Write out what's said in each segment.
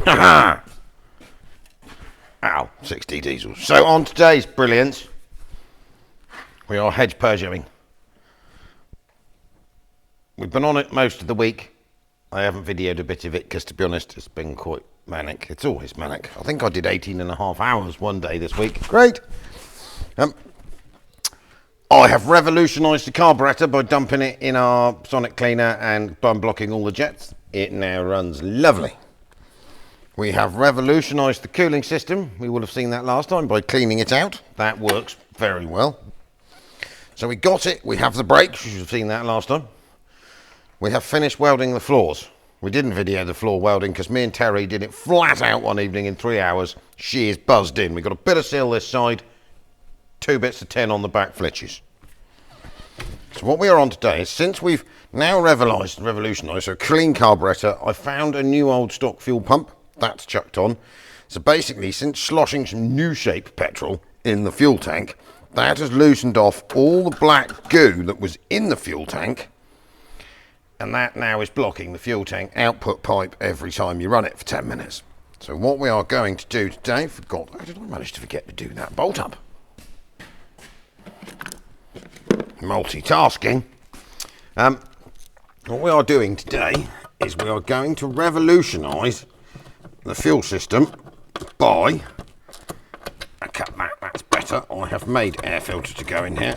Ow, 6D diesel. So on today's brilliance, we are hedge Peugeoting. We've been on it most of the week. I haven't videoed a bit of it because, to be honest, it's been quite manic. It's always manic. I think I did 18.5 hours one day this week. Great. I have revolutionised the carburettor by dumping it in our sonic cleaner and by unblocking all the jets. It now runs lovely. We have revolutionised the cooling system. We will have seen that last time by cleaning it out. That works very well. So we got it. We have the brakes. You should have seen that last time. We have finished welding the floors. We didn't video the floor welding because me and Terry did it flat out one evening in 3 hours. She is buzzed in. We got a bit of seal this side, 2 bits of tin on the back flitches. So what we are on today is, since we've now revolutionised, so clean carburettor, I found a new old stock fuel pump. That's chucked on. So basically, since sloshing some new shape petrol in the fuel tank, that has loosened off all the black goo that was in the fuel tank, and that now is blocking the fuel tank output pipe every time you run it for 10 minutes. So what we are going to do today, how did I manage to forget to do that bolt up? Multitasking. What we are doing today is we are going to revolutionise the fuel system by, I cut that, that's better. I have made air filter to go in here.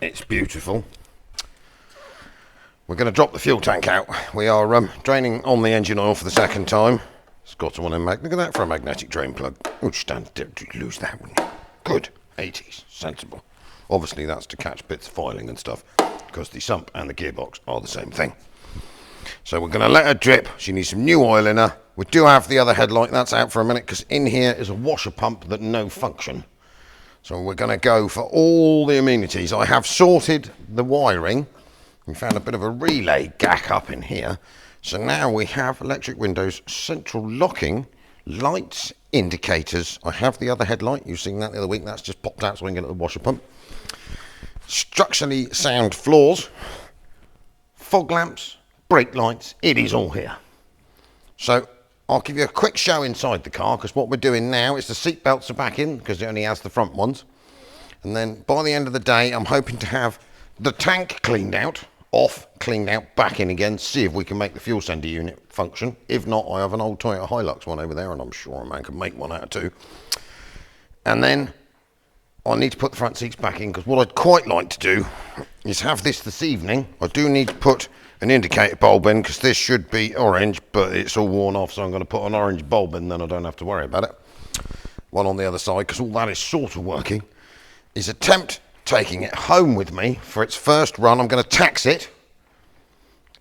It's beautiful. We're going to drop the fuel tank out. We are draining on the engine oil for the second time. It's got one in look at that for a magnetic drain plug. Oh, don't lose that one. Good. 80s. Sensible. Obviously that's to catch bits of filing and stuff, because the sump and the gearbox are the same thing. So we're going to let her drip. She needs some new oil in her. We do have the other headlight. That's out for a minute because in here is a washer pump that no function. So we're going to go for all the amenities. I have sorted the wiring. We found a bit of a relay gack up in here. So now we have electric windows, central locking, lights, indicators. I have the other headlight. You've seen that the other week. That's just popped out so we can get at the washer pump. Structurally sound floors, fog lamps, brake lights. It is all here. So I'll give you a quick show inside the car, because what we're doing now is the seat belts are back in because it only has the front ones. And then by the end of the day, I'm hoping to have the tank cleaned out, cleaned out, back in again, see if we can make the fuel sender unit function. If not, I have an old Toyota Hilux one over there, and I'm sure a man can make one out of 2. And then I need to put the front seats back in, because what I'd quite like to do is have this evening. I do need to put an indicator bulb in, because this should be orange, but it's all worn off, so I'm going to put an orange bulb in, then I don't have to worry about it. One on the other side, because all that is sort of working. Is attempt taking it home with me for its first run. I'm going to tax it,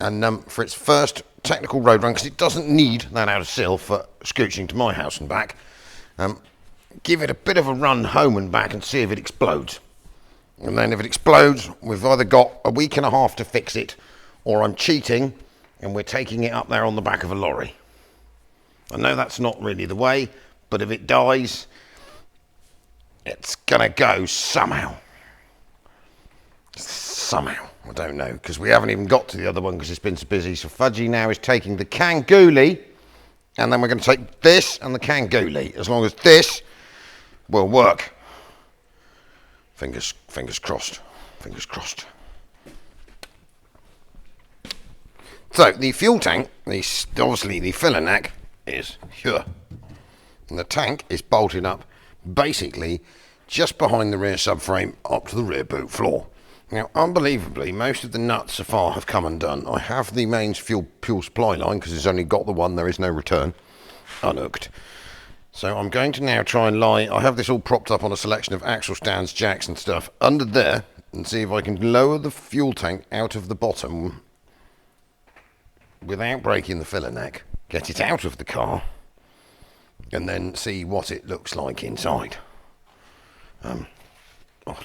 and for its first technical road run, because it doesn't need that out of sill for scooching to my house and back. Give it a bit of a run home and back and see if it explodes. And then if it explodes, we've either got a week and a half to fix it, or I'm cheating and we're taking it up there on the back of a lorry. I know that's not really the way, but if it dies, it's gonna go somehow. Somehow, I don't know, because we haven't even got to the other one because it's been so busy. So Fudgy now is taking the Kangoolie, and then we're going to take this and the Kangoolie, as long as this will work. Fingers crossed. Fingers crossed. So the fuel tank, obviously the filler neck is here, and the tank is bolted up basically just behind the rear subframe up to the rear boot floor. Now, unbelievably, most of the nuts so far have come undone. I have the mains fuel supply line, because it's only got the one, there is no return, unhooked. So I'm going to now try and lie, I have this all propped up on a selection of axle stands, jacks and stuff, under there, and see if I can lower the fuel tank out of the bottom without breaking the filler neck, get it out of the car, and then see what it looks like inside.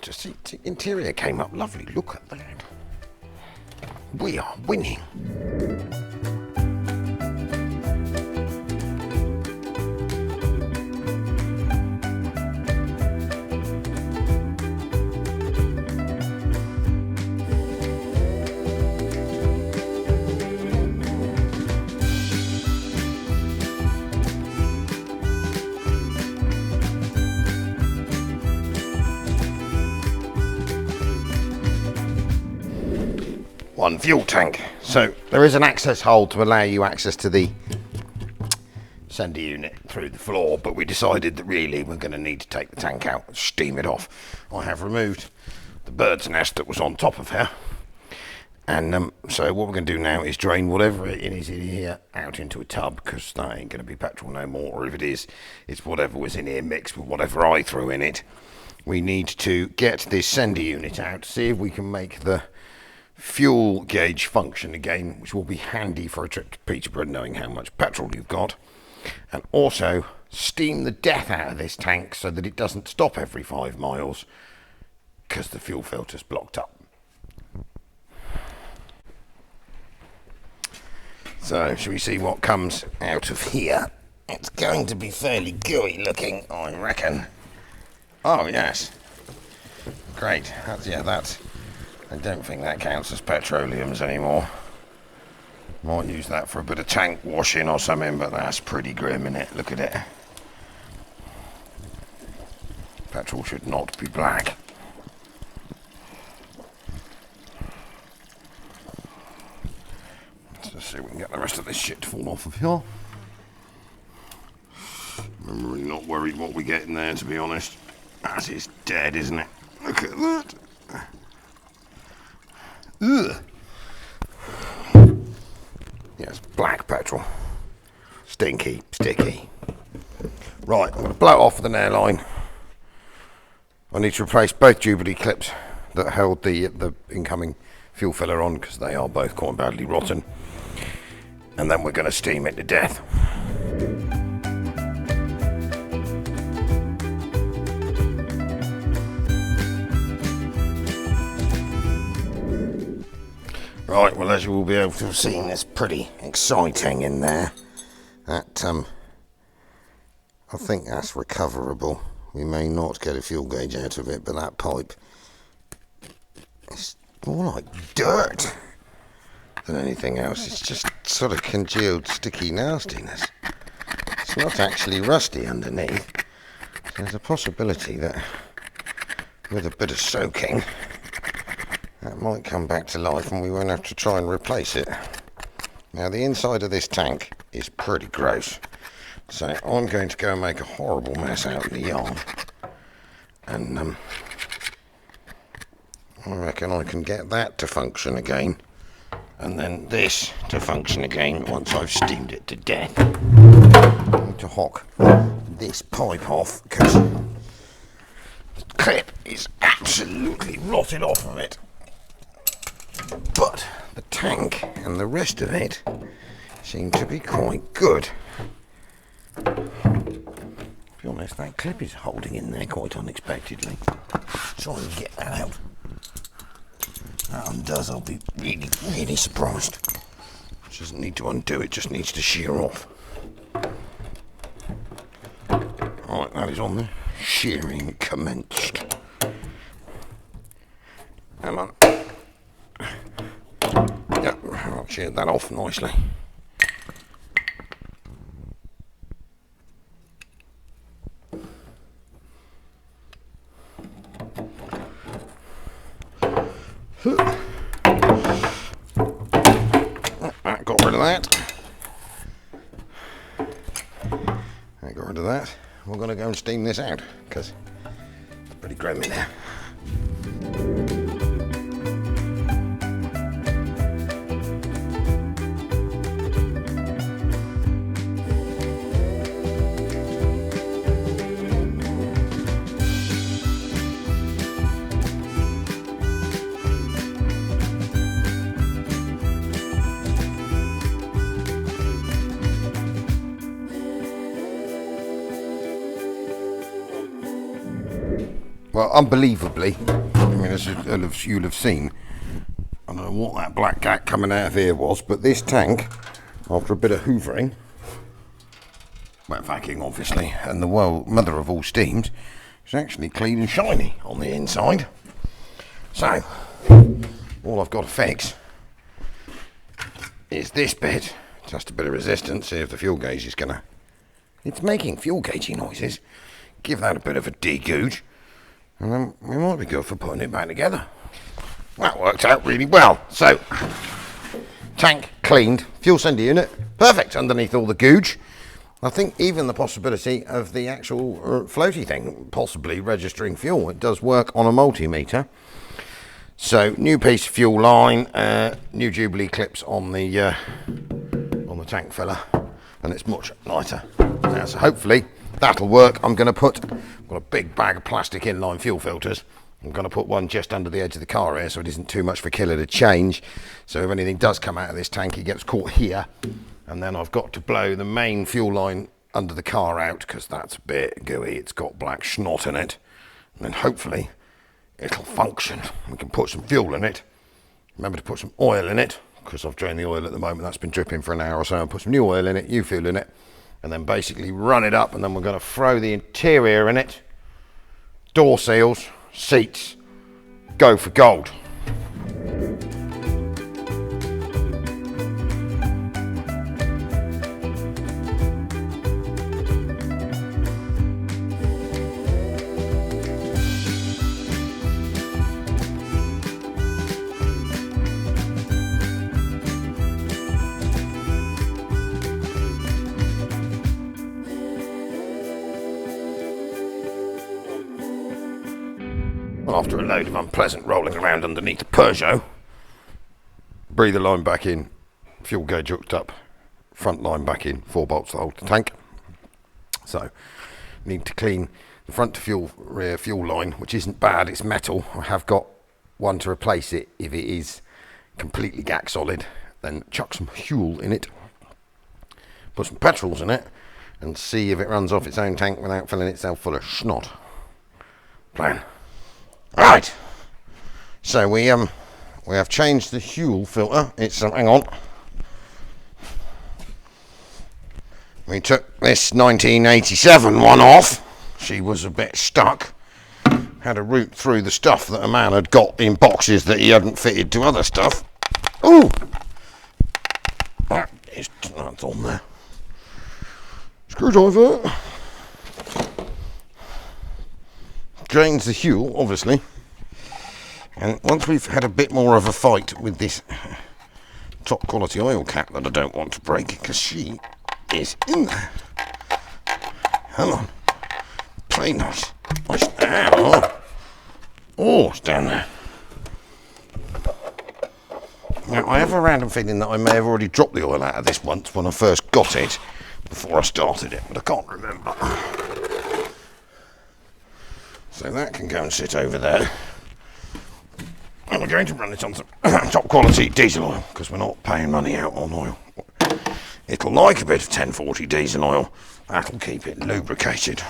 Just see, the interior came up lovely. Look at that. We are winning. one fuel tank. So there is an access hole to allow you access to the sender unit through the floor, but we decided that really we're going to need to take the tank out and steam it off. I have removed the bird's nest that was on top of here, and so what we're going to do now is drain whatever it is in here out into a tub, because that ain't going to be petrol no more, or if it is, it's whatever was in here mixed with whatever I threw in it. We need to get this sender unit out, see if we can make the fuel gauge function again, which will be handy for a trip to Peterborough, knowing how much petrol you've got, and also steam the death out of this tank so that it doesn't stop every 5 miles because the fuel filter's blocked up. So, shall we see what comes out of here? It's going to be fairly gooey looking, I reckon. Oh, yes. Great. That's... I don't think that counts as petroleums anymore. Might use that for a bit of tank washing or something, but that's pretty grim, isn't it? Look at it. Petrol should not be black. Let's just see if we can get the rest of this shit to fall off of here. I'm really not worried what we get in there, to be honest. That is dead, isn't it? Look at that. Ugh. Yes, black petrol. Stinky, sticky. Right, I'm going to blow it off with an airline. I need to replace both Jubilee clips that held the incoming fuel filler on, because they are both quite badly rotten. And then we're going to steam it to death. Right, well, as you will be able to have seen, it's pretty exciting in there. That, I think that's recoverable. We may not get a fuel gauge out of it, but that pipe is more like dirt than anything else. It's just sort of congealed, sticky nastiness. It's not actually rusty underneath. So there's a possibility that with a bit of soaking, that might come back to life and we won't have to try and replace it. Now, the inside of this tank is pretty gross, so I'm going to go and make a horrible mess out in the yard, and I reckon I can get that to function again, and then this to function again once I've steamed it to death. I need to hock this pipe off because the clip is absolutely rotted off of it. But the tank and the rest of it seem to be quite good. To be honest, that clip is holding in there quite unexpectedly. Try and get that out. That undoes, I'll be really, really surprised. It doesn't need to undo, it just needs to shear off. Right, that is on there. Shearing commenced. Come on. Yep, I'll shear that off nicely. That got rid of that. That got rid of that. We're going to go and steam this out because it's pretty grim in there. Well, unbelievably, I mean, as you'll have seen, I don't know what that black cat coming out of here was, but this tank, after a bit of hoovering, wet vacuuming obviously, and the mother of all steams, is actually clean and shiny on the inside. So, all I've got to fix is this bit, just a bit of resistance, see if the fuel gauge is gonna, it's making fuel gaugey noises, give that a bit of a degooge. And then we might be good for putting it back together. That worked out really well. So, tank cleaned, fuel sender unit, perfect underneath all the googe. I think even the possibility of the actual floaty thing possibly registering fuel. It does work on a multimeter. So, new piece of fuel line, new Jubilee clips on the tank filler, and it's much lighter. Now, so hopefully that'll work. I've got a big bag of plastic inline fuel filters. I'm going to put one just under the edge of the car here so it isn't too much for killer to change. So if anything does come out of this tank, it gets caught here. And then I've got to blow the main fuel line under the car out because that's a bit gooey. It's got black snot in it. And then hopefully it'll function. We can put some fuel in it. Remember to put some oil in it because I've drained the oil at the moment. That's been dripping for an hour or so. I'll put some new oil in it, new fuel in it, and then basically run it up. And then we're going to throw the interior in it. Door seals, seats, go for gold. After a load of unpleasant rolling around underneath the Peugeot, breather line back in, fuel gauge hooked up, front line back in, 4 bolts to hold the tank. So, need to clean the front to fuel, rear fuel line, which isn't bad, it's metal. I have got one to replace it if it is completely gack solid. Then chuck some fuel in it, put some petrols in it, and see if it runs off its own tank without filling itself full of snot. Plan. Right, so we have changed the fuel filter. It's hang on. We took this 1987 one off. She was a bit stuck. Had to root through the stuff that a man had got in boxes that he hadn't fitted to other stuff. Ooh, that's on there. Screwdriver. Drains the fuel, obviously, and once we've had a bit more of a fight with this top quality oil cap that I don't want to break because she is in there. Come on, play nice. Oh, it's down there. Now I have a random feeling that I may have already dropped the oil out of this once when I first got it before I started it, but I can't remember. So that can go and sit over there. And we're going to run it on some top quality diesel oil because we're not paying money out on oil. It'll like a bit of 1040 diesel oil. That'll keep it lubricated.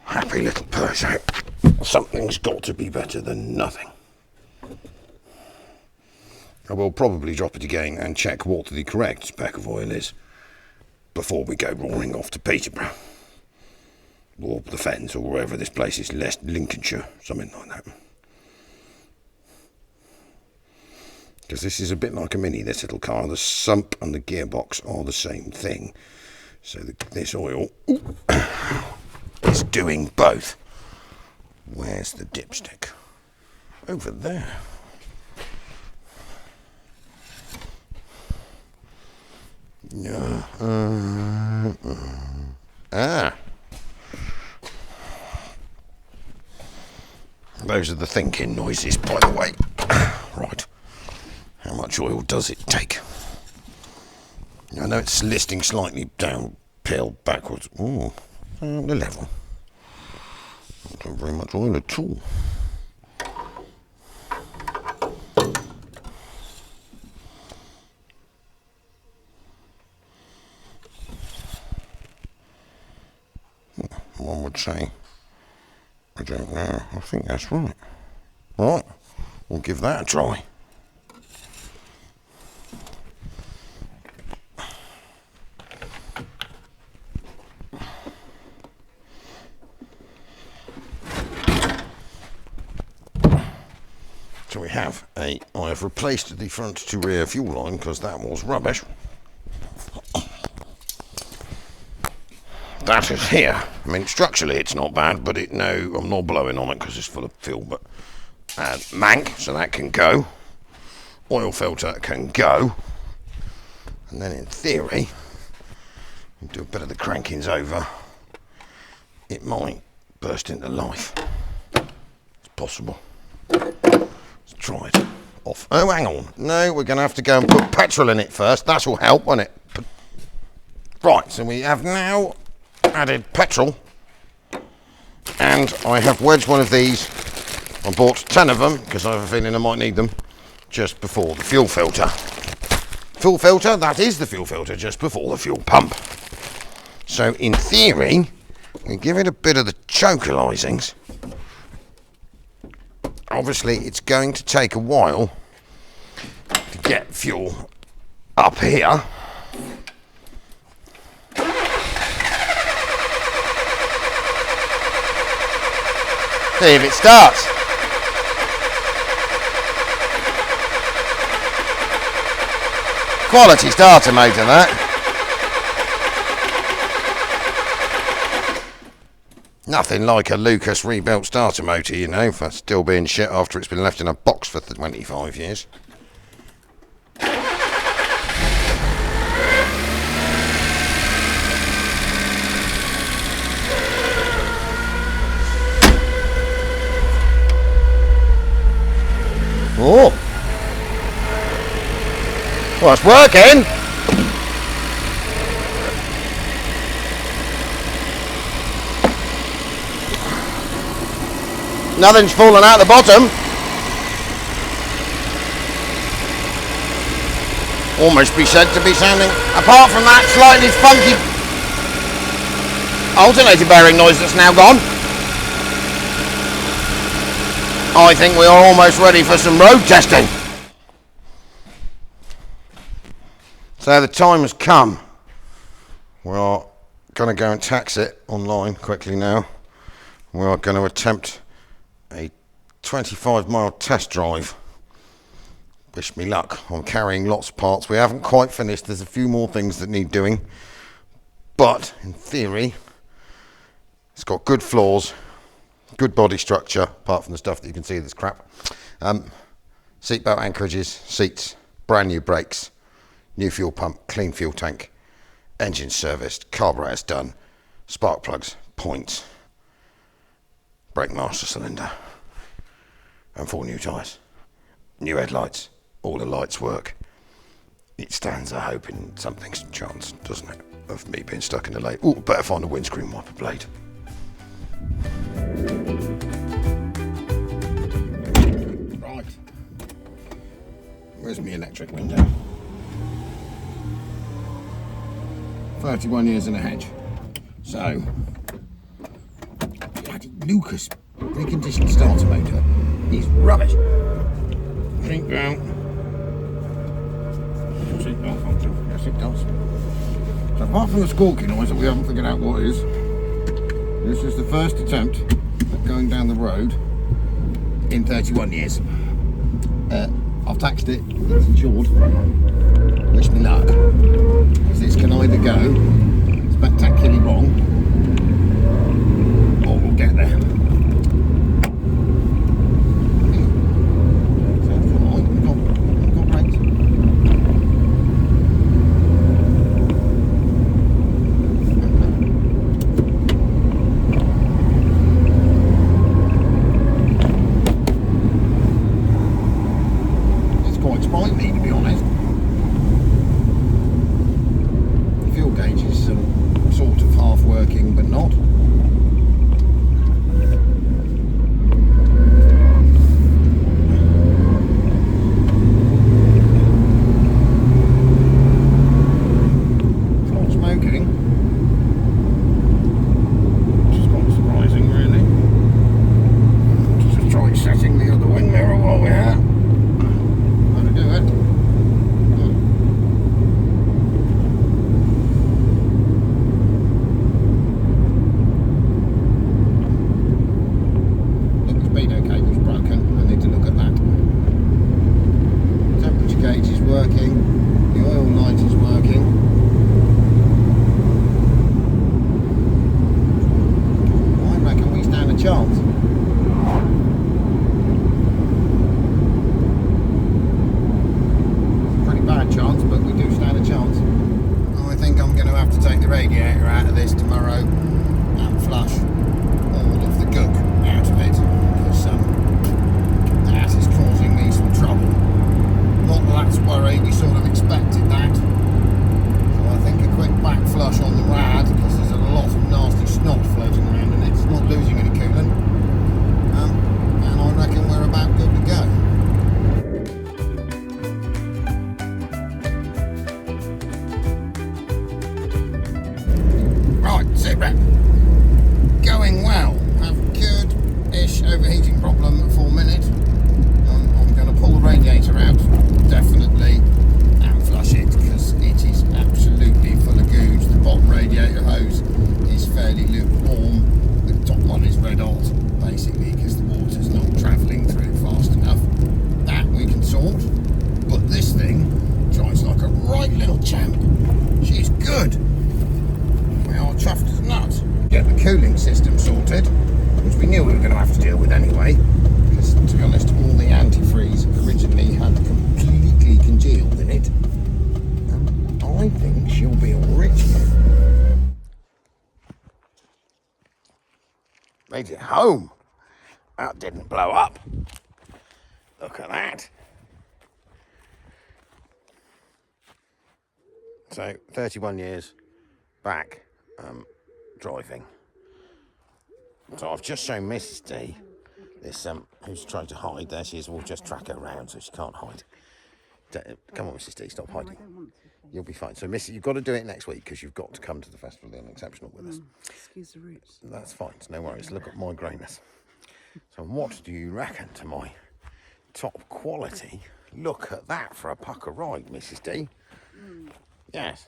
Happy little Peugeot. Something's got to be better than nothing. I will probably drop it again and check what the correct spec of oil is before we go roaring off to Peterborough. Or the Fens, or wherever this place is, Lincolnshire, something like that. Because this is a bit like a Mini, this little car. The sump and the gearbox are the same thing. So this oil is doing both. Where's the dipstick? Over there. Those are the thinking noises, by the way. Right. How much oil does it take? I know it's listing slightly downhill, backwards. Ooh, the level. Not very much oil at all. One would say, I don't know, I think that's right. Right, we'll give that a try. So we have I have replaced the front to rear fuel line because that was rubbish. that is here. I mean, structurally it's not bad, but I'm not blowing on it because it's full of fuel. But mank, so that can go. Oil filter can go. And then in theory, do a bit of the crankings over, it might burst into life. It's possible. Let's try it off. Oh, hang on. No, we're going to have to go and put petrol in it first. That will help, won't it? Right, so we have now added petrol, and I have wedged one of these. I bought 10 of them because I have a feeling I might need them just before the fuel filter. Fuel filter, that is the fuel filter just before the fuel pump. So in theory, we give it a bit of the chocolizings. Obviously, it's going to take a while to get fuel up here. See if it starts. Quality starter motor, that. Nothing like a Lucas rebuilt starter motor, you know, for still being shit after it's been left in a box for 25 years. Oh! Well, it's working! Nothing's fallen out the bottom. Almost be said to be sounding, apart from that slightly funky alternator bearing noise that's now gone, I think we are almost ready for some road testing. So the time has come. We are going to go and tax it online quickly now. We are going to attempt a 25-mile test drive. Wish me luck. I'm carrying lots of parts. We haven't quite finished. There's a few more things that need doing. But in theory, it's got good floors, good body structure, apart from the stuff that you can see that's crap. Seatbelt anchorages, seats, brand new brakes, new fuel pump, clean fuel tank, engine serviced, carburetors done, spark plugs, points, brake master cylinder, and 4 new tyres, new headlights, all the lights work. It stands a hope in something's chance, doesn't it, of me being stuck in the lake. Ooh, better find a windscreen wiper blade. Right, where's my electric window? 31 years in a hedge. So, Lucas reconditioned starter motor is rubbish. Seatbelt. Seatbelt function. Yes, it does. So apart from the squawking noise that we haven't figured out what is, this is the first attempt at going down the road in 31 years. I've taxed it, it's insured. Wish me luck. Because this can either go spectacularly wrong, or we'll get there. Sounds alright, we've got brakes. It's quite sprightly, to be honest. bad chance, but we do stand a chance. I think I'm going to have to take the radiator out of this tomorrow and flush all of the gook out of it, because that is causing me some trouble. Not that that's worry, we sort of expected that. So I think a quick back flush on the rad, because there's a lot of nasty snot floating around and it's not losing any coolant. And I reckon we're about good to go. Right, sit rep. Going well. Have good-ish overheating problem for a minute. I'm going to pull the radiator out, definitely, and flush it, because it is absolutely full of googe. The bottom radiator hose is fairly lukewarm. The top one is red hot, basically, because the water's not travelling through fast enough. That we can sort. But this thing drives like a right little champ. She's good. We are chuffed as nuts. Get the cooling system sorted, which we knew we were going to have to deal with anyway, because to be honest, all the antifreeze originally had completely congealed in it. And I think she'll be all rich. Made it home. That didn't blow up. Look at that. So 31 years back driving. So I've just shown Mrs. D this who's trying to hide. There she is. We'll just track her around so she can't hide. Come on, Mrs. D, stop hiding. You'll be fine. So Missy, you've got to do it next week, because you've got to come to the Festival of the Unexceptional with us. Excuse the roots. That's fine, it's no worries. Look at my greyness. So what do you reckon to my top quality? Look at that for a pucker ride, Mrs. D. Yes.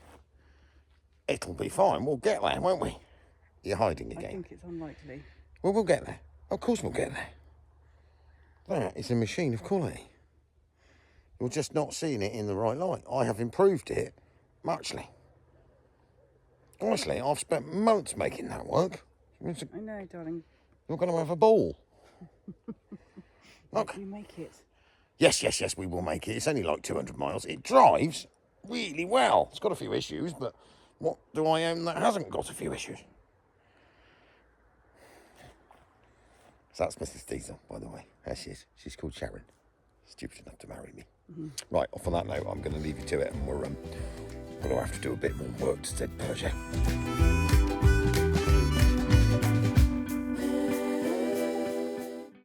It'll be fine. We'll get there, won't we? You're hiding again. I think it's unlikely. Well, we'll get there. Of course we'll get there. That is a machine of quality. You're just not seeing it in the right light. I have improved it muchly. Honestly, I've spent months making that work. I know, darling. You're going to have a ball. Look. We make it. Yes, we will make it. It's only like 200 miles. It drives really well. It's got a few issues, but what do I own that hasn't got a few issues? So that's Mrs. Diesel, by the way. There she is. She's called Sharon. Stupid enough to marry me. Right, off on that note, I'm going to leave you to it, and we're going to have to do a bit more work to said Peugeot.